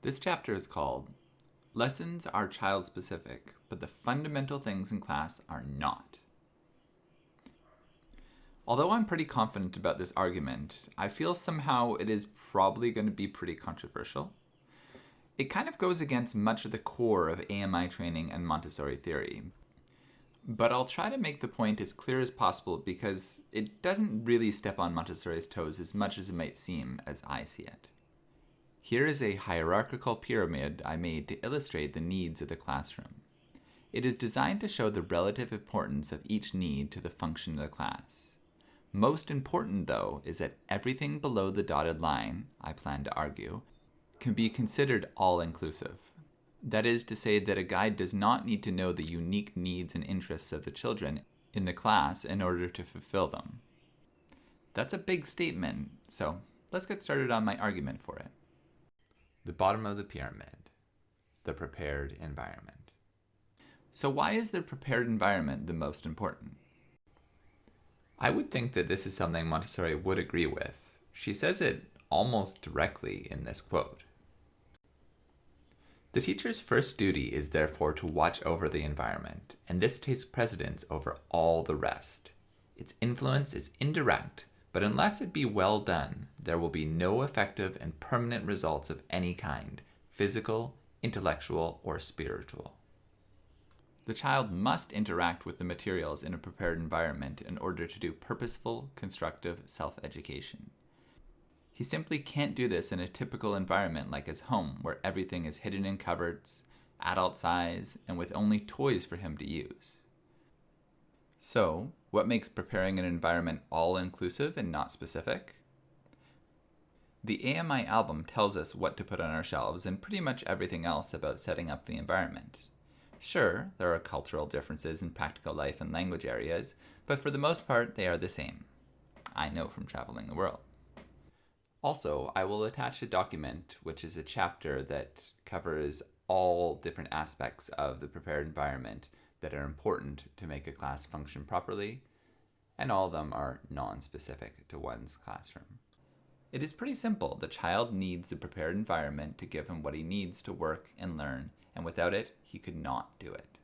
This chapter is called Lessons Are Child-Specific, but the Fundamental Things in Class Are Not. Although I'm pretty confident about this argument, I feel somehow it is probably going to be pretty controversial. It kind of goes against much of the core of AMI training and Montessori theory. But I'll try to make the point as clear as possible because it doesn't really step on Montessori's toes as much as it might seem as I see it. Here is a hierarchical pyramid I made to illustrate the needs of the classroom. It is designed to show the relative importance of each need to the function of the class. Most important, though, is that everything below the dotted line, I plan to argue, can be considered all-inclusive. That is to say that a guide does not need to know the unique needs and interests of the children in the class in order to fulfill them. That's a big statement, so let's get started on my argument for it. The bottom of the pyramid, the prepared environment. So why is the prepared environment the most important? I would think that this is something Montessori would agree with. She says it almost directly in this quote. The teacher's first duty is therefore to watch over the environment, and this takes precedence over all the rest. Its influence is indirect, but unless it be well done, there will be no effective and permanent results of any kind, physical, intellectual, or spiritual. The child must interact with the materials in a prepared environment in order to do purposeful, constructive self-education. He simply can't do this in a typical environment like his home, where everything is hidden in cupboards, adult size, and with only toys for him to use. So, what makes preparing an environment all-inclusive and not specific? The AMI album tells us what to put on our shelves and pretty much everything else about setting up the environment. Sure, there are cultural differences in practical life and language areas, but for the most part, they are the same. I know from traveling the world. Also, I will attach a document, which is a chapter that covers all different aspects of the prepared environment that are important to make a class function properly, and all of them are non-specific to one's classroom. It is pretty simple. The child needs a prepared environment to give him what he needs to work and learn, and without it, he could not do it.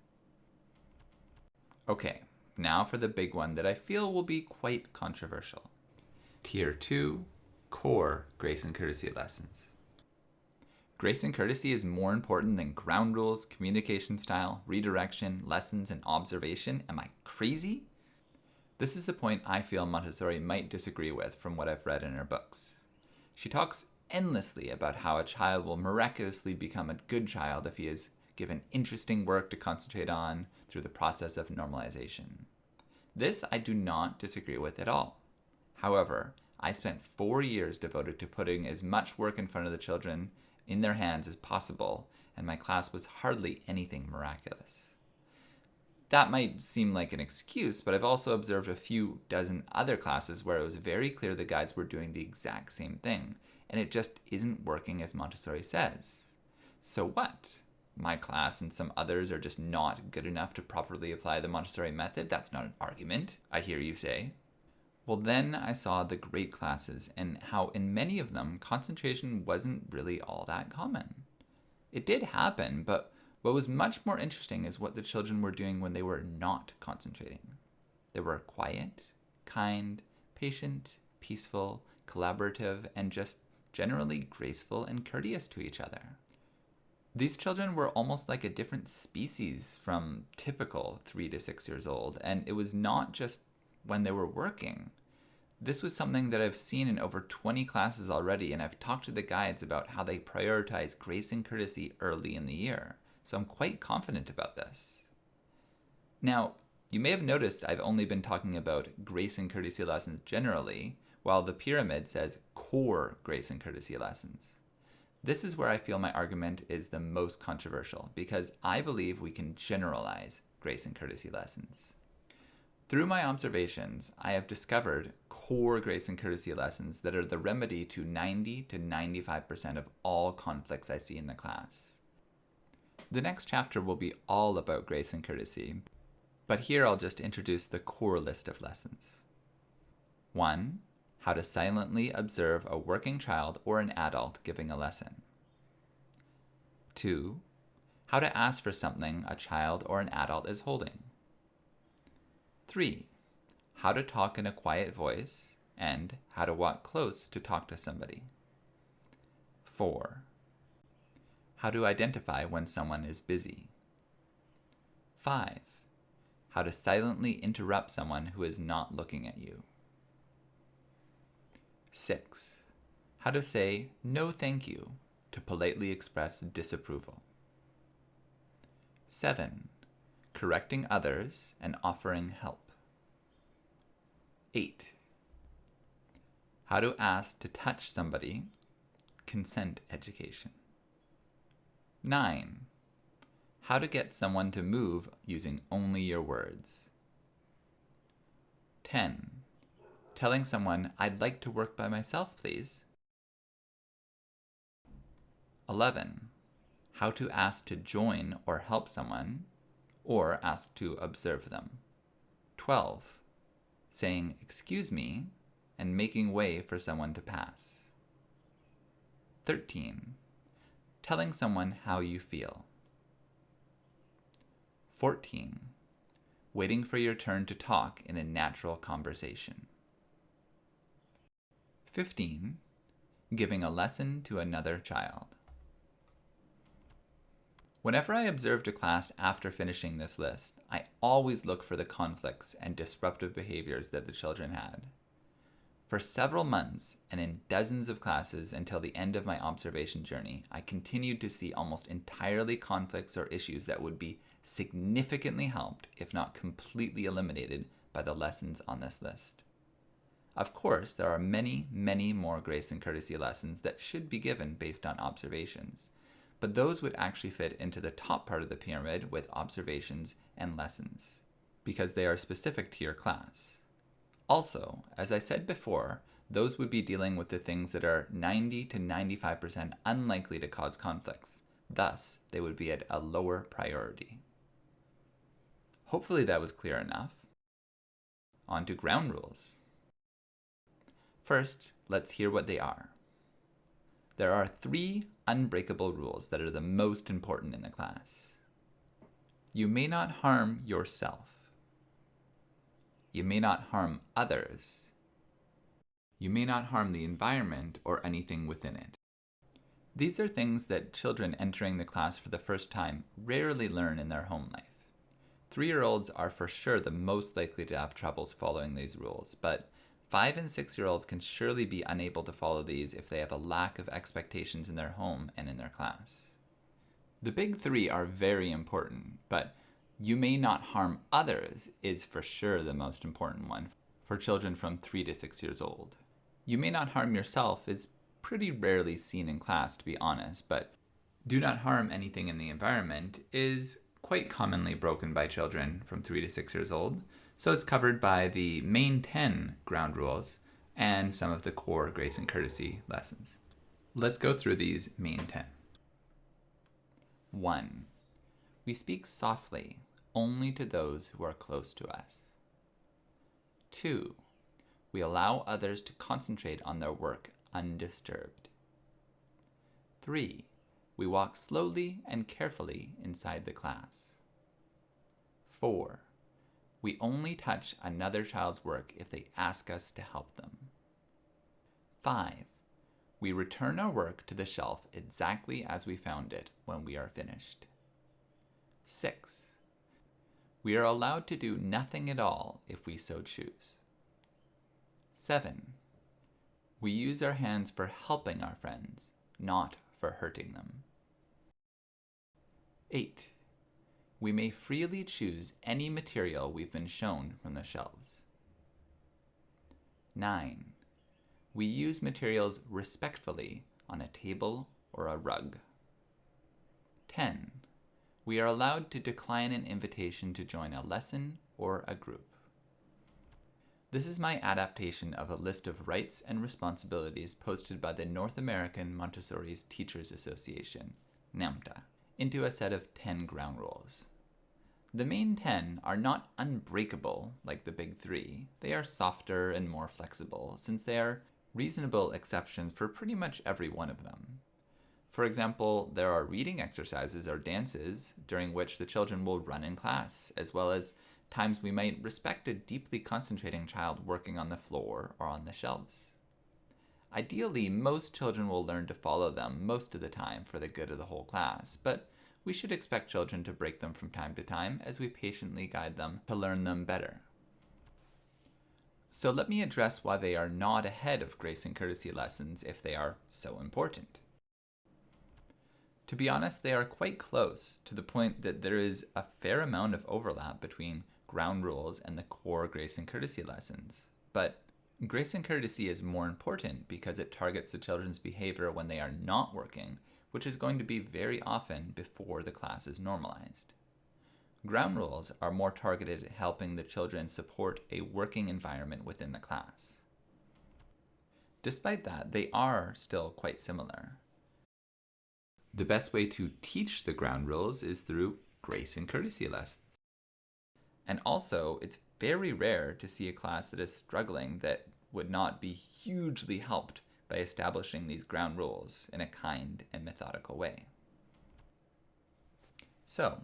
Okay, now for the big one that I feel will be quite controversial. Tier 2, core grace and courtesy lessons. Grace and courtesy is more important than ground rules, communication style, redirection, lessons, and observation. Am I crazy? This is the point I feel Montessori might disagree with from what I've read in her books. She talks endlessly about how a child will miraculously become a good child if he is given interesting work to concentrate on through the process of normalization. This I do not disagree with at all. However, I spent 4 years devoted to putting as much work in front of the children in their hands as possible, and my class was hardly anything miraculous. That might seem like an excuse, but I've also observed a few dozen other classes where it was very clear the guides were doing the exact same thing, and it just isn't working as Montessori says. So what? My class and some others are just not good enough to properly apply the Montessori method? That's not an argument, I hear you say. Well, then I saw the great classes and how in many of them, concentration wasn't really all that common. It did happen, but what was much more interesting is what the children were doing when they were not concentrating. They were quiet, kind, patient, peaceful, collaborative, and just generally graceful and courteous to each other. These children were almost like a different species from typical 3 to 6 years old, and it was not just when they were working. This was something that I've seen in over 20 classes already, and I've talked to the guides about how they prioritize grace and courtesy early in the year, so I'm quite confident about this. Now, you may have noticed I've only been talking about grace and courtesy lessons generally, while the pyramid says core grace and courtesy lessons. This is where I feel my argument is the most controversial, because I believe we can generalize grace and courtesy lessons. Through my observations, I have discovered core grace and courtesy lessons that are the remedy to 90 to 95% of all conflicts I see in the class. The next chapter will be all about grace and courtesy, but here I'll just introduce the core list of lessons. 1. How to silently observe a working child or an adult giving a lesson. 2. How to ask for something a child or an adult is holding. 3. How to talk in a quiet voice and how to walk close to talk to somebody. 4. How to identify when someone is busy. 5. How to silently interrupt someone who is not looking at you. 6. How to say no thank you to politely express disapproval. 7. Correcting others and offering help. 8. How to ask to touch somebody, consent education. 9. How to get someone to move using only your words. 10. Telling someone, I'd like to work by myself, please. 11. How to ask to join or help someone, or ask to observe them. 12. Saying, excuse me, and making way for someone to pass. 13. Telling someone how you feel. 14. Waiting for your turn to talk in a natural conversation. 15. Giving a lesson to another child. Whenever I observed a class after finishing this list, I always look for the conflicts and disruptive behaviors that the children had. For several months, and in dozens of classes until the end of my observation journey, I continued to see almost entirely conflicts or issues that would be significantly helped, if not completely eliminated, by the lessons on this list. Of course, there are many, many more grace and courtesy lessons that should be given based on observations, but those would actually fit into the top part of the pyramid with observations and lessons, because they are specific to your class. Also, as I said before, those would be dealing with the things that are 90 to 95% unlikely to cause conflicts. Thus, they would be at a lower priority. Hopefully that was clear enough. On to ground rules. First, let's hear what they are. There are 3 unbreakable rules that are the most important in the class. You may not harm yourself. You may not harm others. You may not harm the environment or anything within it. These are things that children entering the class for the first time rarely learn in their home life. 3-year-olds are for sure the most likely to have troubles following these rules, but 5 and 6-year-olds can surely be unable to follow these if they have a lack of expectations in their home and in their class. The big 3 are very important, but you may not harm others is for sure the most important one for children from 3 to 6 years old. You may not harm yourself is pretty rarely seen in class, to be honest, but do not harm anything in the environment is quite commonly broken by children from 3 to 6 years old, so it's covered by the main 10 ground rules and some of the core grace and courtesy lessons. Let's go through these main 10. 1. We speak softly, only to those who are close to us. 2. We allow others to concentrate on their work undisturbed. 3. We walk slowly and carefully inside the class. 4. We only touch another child's work if they ask us to help them. 5. We return our work to the shelf exactly as we found it when we are finished. 6. We are allowed to do nothing at all if we so choose. 7. We use our hands for helping our friends, not for hurting them. 8. We may freely choose any material we've been shown from the shelves. 9. We use materials respectfully on a table or a rug. 10. We are allowed to decline an invitation to join a lesson or a group. This is my adaptation of a list of rights and responsibilities posted by the North American Montessori Teachers Association, NAMTA, into a set of 10 ground rules. The main 10 are not unbreakable like the big 3. They are softer and more flexible, since they are reasonable exceptions for pretty much every one of them. For example, there are reading exercises or dances during which the children will run in class, as well as times we might respect a deeply concentrating child working on the floor or on the shelves. Ideally, most children will learn to follow them most of the time for the good of the whole class, but we should expect children to break them from time to time as we patiently guide them to learn them better. So let me address why they are not ahead of grace and courtesy lessons if they are so important. To be honest, they are quite close, to the point that there is a fair amount of overlap between ground rules and the core grace and courtesy lessons. But grace and courtesy is more important because it targets the children's behavior when they are not working, which is going to be very often before the class is normalized. Ground rules are more targeted at helping the children support a working environment within the class. Despite that, they are still quite similar. The best way to teach the ground rules is through grace and courtesy lessons. And also, it's very rare to see a class that is struggling that would not be hugely helped by establishing these ground rules in a kind and methodical way. So,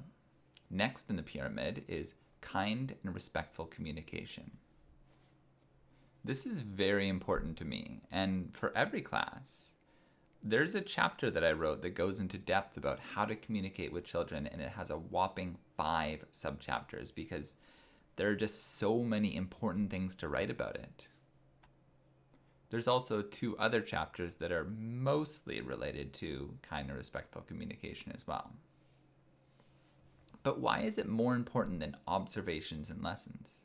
next in the pyramid is kind and respectful communication. This is very important to me, and for every class. There's a chapter that I wrote that goes into depth about how to communicate with children, and it has a whopping 5 subchapters because there are just so many important things to write about it. There's also 2 other chapters that are mostly related to kind and respectful communication as well. But why is it more important than observations and lessons?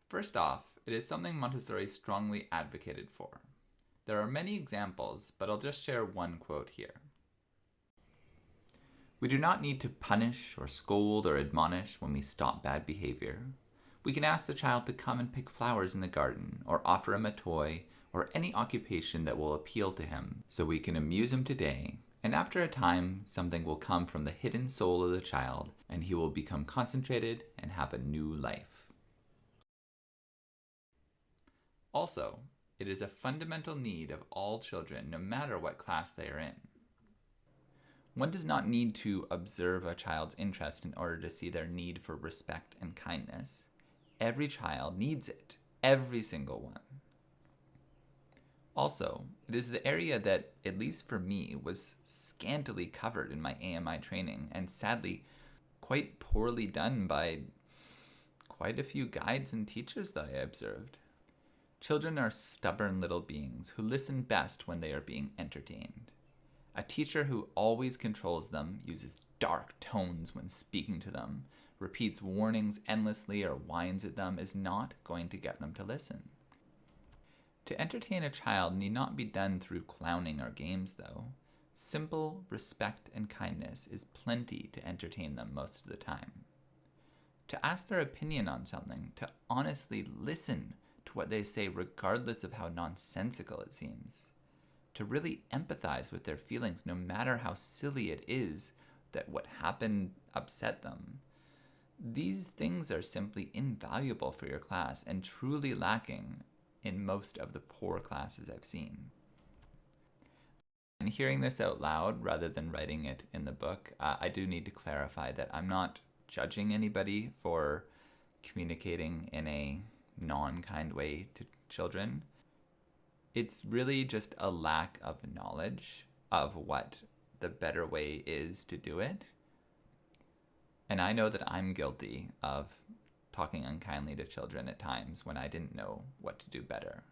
First off, it is something Montessori strongly advocated for. There are many examples, but I'll just share one quote here. We do not need to punish or scold or admonish when we stop bad behavior. We can ask the child to come and pick flowers in the garden, or offer him a toy, or any occupation that will appeal to him, so we can amuse him today, and after a time, something will come from the hidden soul of the child, and he will become concentrated and have a new life. Also, it is a fundamental need of all children, no matter what class they are in. One does not need to observe a child's interest in order to see their need for respect and kindness. Every child needs it, every single one. Also, it is the area that, at least for me, was scantily covered in my AMI training, and sadly, quite poorly done by quite a few guides and teachers that I observed. Children are stubborn little beings who listen best when they are being entertained. A teacher who always controls them, uses dark tones when speaking to them, repeats warnings endlessly or whines at them is not going to get them to listen. To entertain a child need not be done through clowning or games, though. Simple respect and kindness is plenty to entertain them most of the time. To ask their opinion on something, to honestly listen to what they say regardless of how nonsensical it seems. To really empathize with their feelings no matter how silly it is that what happened upset them. These things are simply invaluable for your class and truly lacking in most of the poor classes I've seen. And hearing this out loud rather than writing it in the book, I do need to clarify that I'm not judging anybody for communicating in a non-kind way to children. It's really just a lack of knowledge of what the better way is to do it. And I know that I'm guilty of talking unkindly to children at times when I didn't know what to do better.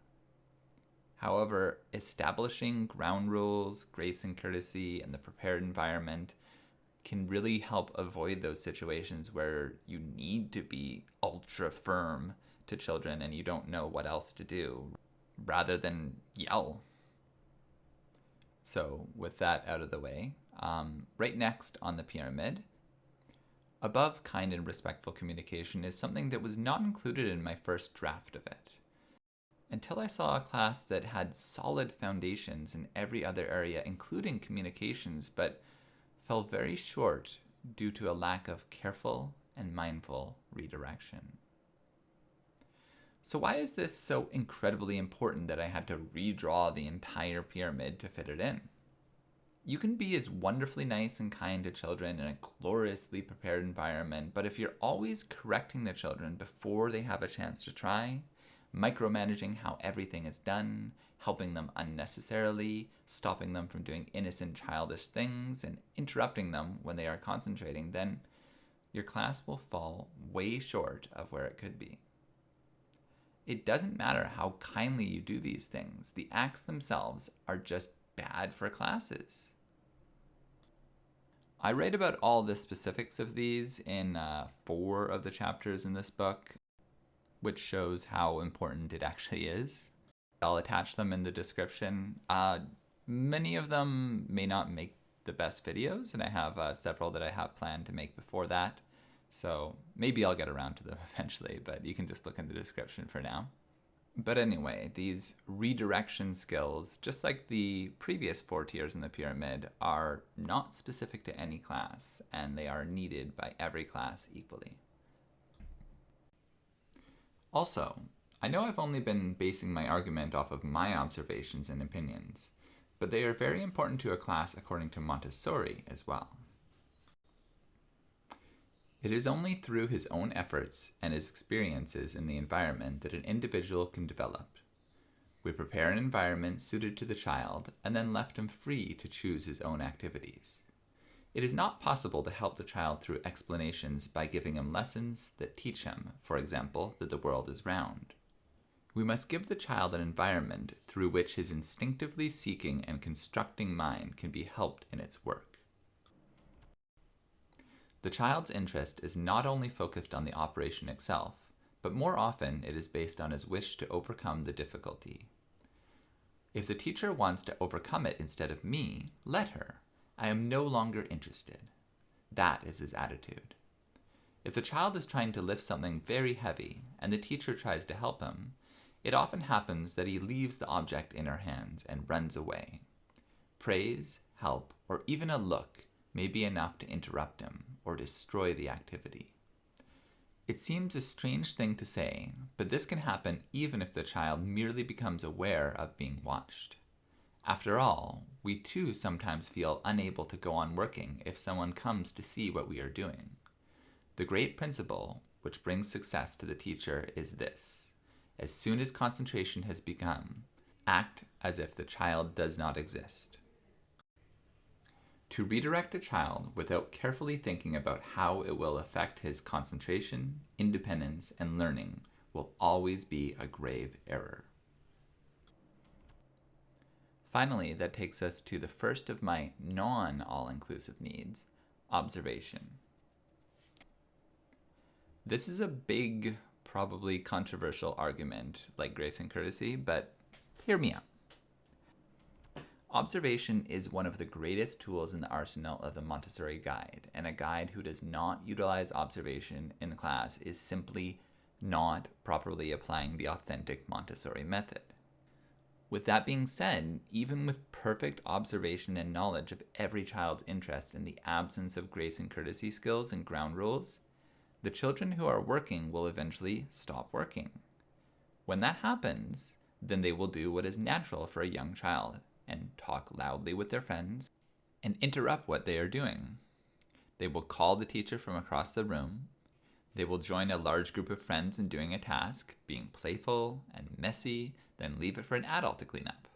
However, establishing ground rules, grace and courtesy, and the prepared environment can really help avoid those situations where you need to be ultra firm to children and you don't know what else to do, rather than yell. So with that out of the way, right next on the pyramid, above kind and respectful communication is something that was not included in my first draft of it. Until I saw a class that had solid foundations in every other area, including communications, but fell very short due to a lack of careful and mindful redirection. So why is this so incredibly important that I had to redraw the entire pyramid to fit it in? You can be as wonderfully nice and kind to children in a gloriously prepared environment, but if you're always correcting the children before they have a chance to try, micromanaging how everything is done, helping them unnecessarily, stopping them from doing innocent childish things, and interrupting them when they are concentrating, then your class will fall way short of where it could be. It doesn't matter how kindly you do these things, the acts themselves are just bad for classes. I write about all the specifics of these in 4 of the chapters in this book, which shows how important it actually is. I'll attach them in the description. Many of them may not make the best videos, and I have several that I have planned to make before that. So maybe I'll get around to them eventually, but you can just look in the description for now. But anyway, these redirection skills, just like the previous 4 tiers in the pyramid, are not specific to any class, and they are needed by every class equally. Also, I know I've only been basing my argument off of my observations and opinions, but they are very important to a class according to Montessori as well. It is only through his own efforts and his experiences in the environment that an individual can develop. We prepare an environment suited to the child and then left him free to choose his own activities. It is not possible to help the child through explanations by giving him lessons that teach him, for example, that the world is round. We must give the child an environment through which his instinctively seeking and constructing mind can be helped in its work. The child's interest is not only focused on the operation itself, but more often it is based on his wish to overcome the difficulty. If the teacher wants to overcome it instead of me, let her. I am no longer interested. That is his attitude. If the child is trying to lift something very heavy and the teacher tries to help him, it often happens that he leaves the object in her hands and runs away. Praise, help, or even a look may be enough to interrupt him or destroy the activity. It seems a strange thing to say, but this can happen even if the child merely becomes aware of being watched. After all, we too sometimes feel unable to go on working if someone comes to see what we are doing. The great principle, which brings success to the teacher, is this: as soon as concentration has begun, act as if the child does not exist. To redirect a child without carefully thinking about how it will affect his concentration, independence, and learning will always be a grave error. Finally, that takes us to the first of my non-all-inclusive needs, observation. This is a big, probably controversial argument like grace and courtesy, but hear me out. Observation is one of the greatest tools in the arsenal of the Montessori guide, and a guide who does not utilize observation in class is simply not properly applying the authentic Montessori method. With that being said, even with perfect observation and knowledge of every child's interests in the absence of grace and courtesy skills and ground rules, the children who are working will eventually stop working. When that happens, then they will do what is natural for a young child and talk loudly with their friends and interrupt what they are doing. They will call the teacher from across the room. They will join a large group of friends in doing a task, being playful and messy, then leave it for an adult to clean up.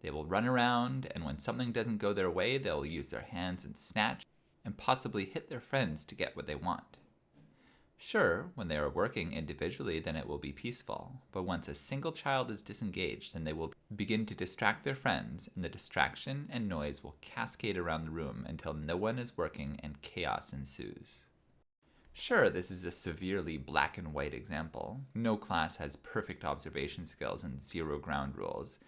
They will run around, and when something doesn't go their way, they'll use their hands and snatch and possibly hit their friends to get what they want. Sure, when they are working individually, then it will be peaceful, but once a single child is disengaged, then they will begin to distract their friends, and the distraction and noise will cascade around the room until no one is working and chaos ensues. Sure, this is a severely black and white example. No class has perfect observation skills and 0 ground rules.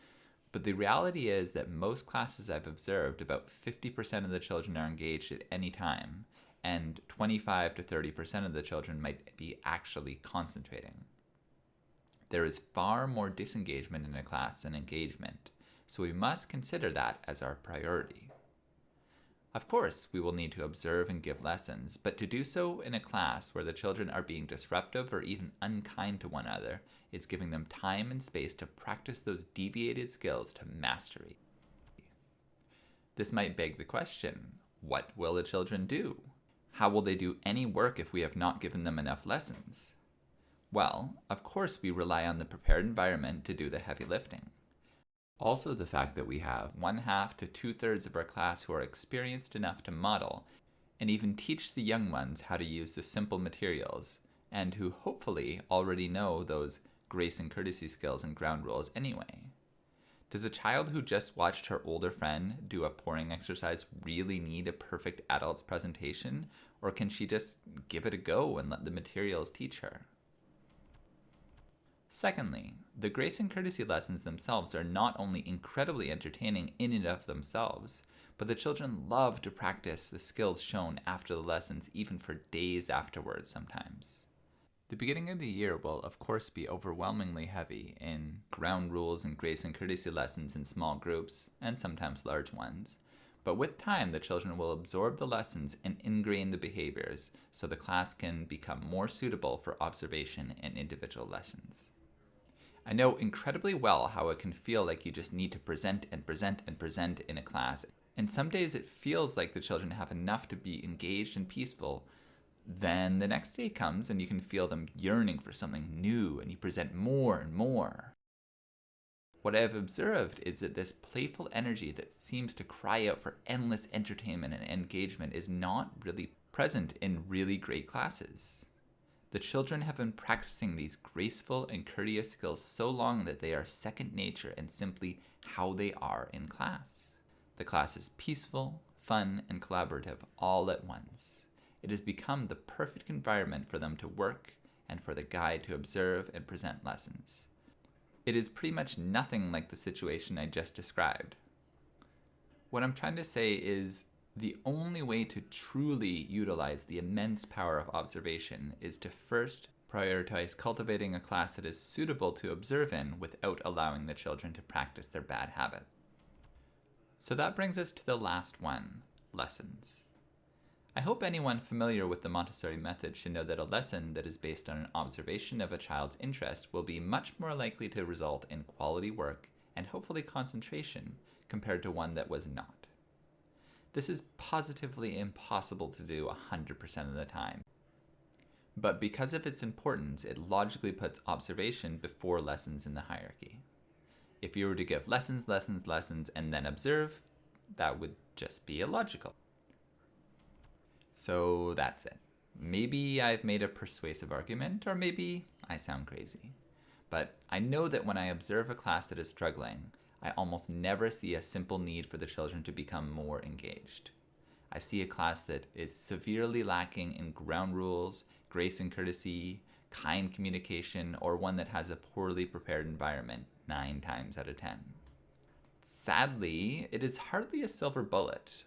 But the reality is that most classes I've observed, about 50% of the children are engaged at any time, and 25 to 30% of the children might be actually concentrating. There is far more disengagement in a class than engagement, so we must consider that as our priority. Of course, we will need to observe and give lessons, but to do so in a class where the children are being disruptive or even unkind to one another is giving them time and space to practice those deviated skills to mastery. This might beg the question, what will the children do? How will they do any work if we have not given them enough lessons? Well, of course we rely on the prepared environment to do the heavy lifting. Also the fact that we have 1/2 to 2/3 of our class who are experienced enough to model and even teach the young ones how to use the simple materials, and who hopefully already know those grace and courtesy skills and ground rules anyway. Does a child who just watched her older friend do a pouring exercise really need a perfect adult's presentation, or can she just give it a go and let the materials teach her? Secondly, the grace and courtesy lessons themselves are not only incredibly entertaining in and of themselves, but the children love to practice the skills shown after the lessons, even for days afterwards sometimes. The beginning of the year will, of course, be overwhelmingly heavy in ground rules and grace and courtesy lessons in small groups, and sometimes large ones. But with time, the children will absorb the lessons and ingrain the behaviors, so the class can become more suitable for observation and individual lessons. I know incredibly well how it can feel like you just need to present and present and present in a class, and some days it feels like the children have enough to be engaged and peaceful. Then the next day comes and you can feel them yearning for something new, and you present more and more. What I've observed is that this playful energy that seems to cry out for endless entertainment and engagement is not really present in really great classes. The children have been practicing these graceful and courteous skills so long that they are second nature and simply how they are in class. The class is peaceful, fun, and collaborative all at once. It has become the perfect environment for them to work and for the guide to observe and present lessons. It is pretty much nothing like the situation I just described. What I'm trying to say is the only way to truly utilize the immense power of observation is to first prioritize cultivating a class that is suitable to observe in without allowing the children to practice their bad habits. So that brings us to the last one, lessons. I hope anyone familiar with the Montessori method should know that a lesson that is based on an observation of a child's interest will be much more likely to result in quality work and hopefully concentration compared to one that was not. This is positively impossible to do 100% of the time. But because of its importance, it logically puts observation before lessons in the hierarchy. If you were to give lessons, and then observe, that would just be illogical. So that's it. Maybe I've made a persuasive argument, or maybe I sound crazy. But I know that when I observe a class that is struggling, I almost never see a simple need for the children to become more engaged. I see a class that is severely lacking in ground rules, grace and courtesy, kind communication, or one that has a poorly prepared environment 9 times out of 10. Sadly, it is hardly a silver bullet.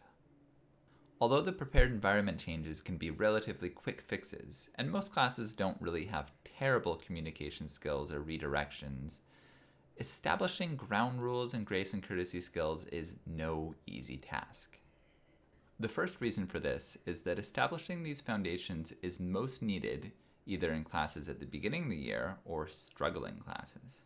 Although the prepared environment changes can be relatively quick fixes, and most classes don't really have terrible communication skills or redirections, establishing ground rules and grace and courtesy skills is no easy task. The first reason for this is that establishing these foundations is most needed either in classes at the beginning of the year or struggling classes.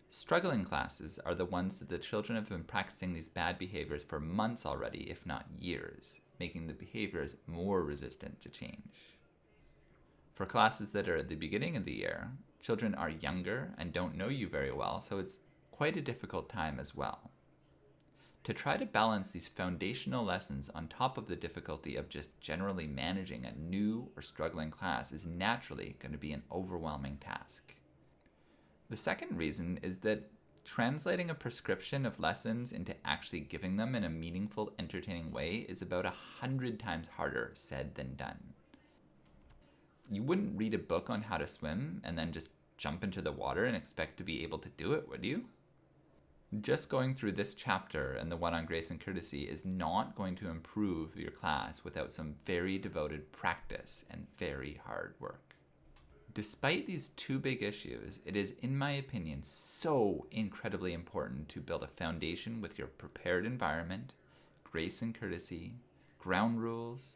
Struggling classes are the ones that the children have been practicing these bad behaviors for months already, if not years, making the behaviors more resistant to change. For classes that are at the beginning of the year, children are younger and don't know you very well, so it's quite a difficult time as well. To try to balance these foundational lessons on top of the difficulty of just generally managing a new or struggling class is naturally going to be an overwhelming task. The second reason is that translating a prescription of lessons into actually giving them in a meaningful, entertaining way is about 100 times harder said than done. You wouldn't read a book on how to swim and then just jump into the water and expect to be able to do it, would you? Just going through this chapter and the one on grace and courtesy is not going to improve your class without some very devoted practice and very hard work. Despite these two big issues, it is, in my opinion, so incredibly important to build a foundation with your prepared environment, grace and courtesy, ground rules,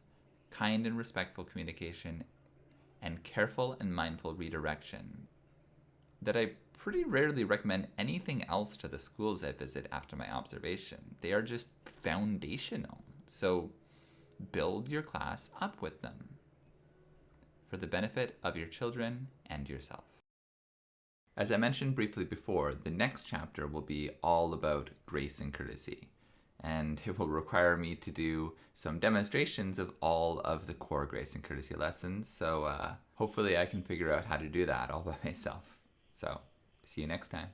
kind and respectful communication, and careful and mindful redirection that I pretty rarely recommend anything else to the schools I visit after my observation. They are just foundational. So build your class up with them for the benefit of your children and yourself. As I mentioned briefly before, the next chapter will be all about grace and courtesy, and it will require me to do some demonstrations of all of the core grace and courtesy lessons, so hopefully I can figure out how to do that all by myself. So, see you next time.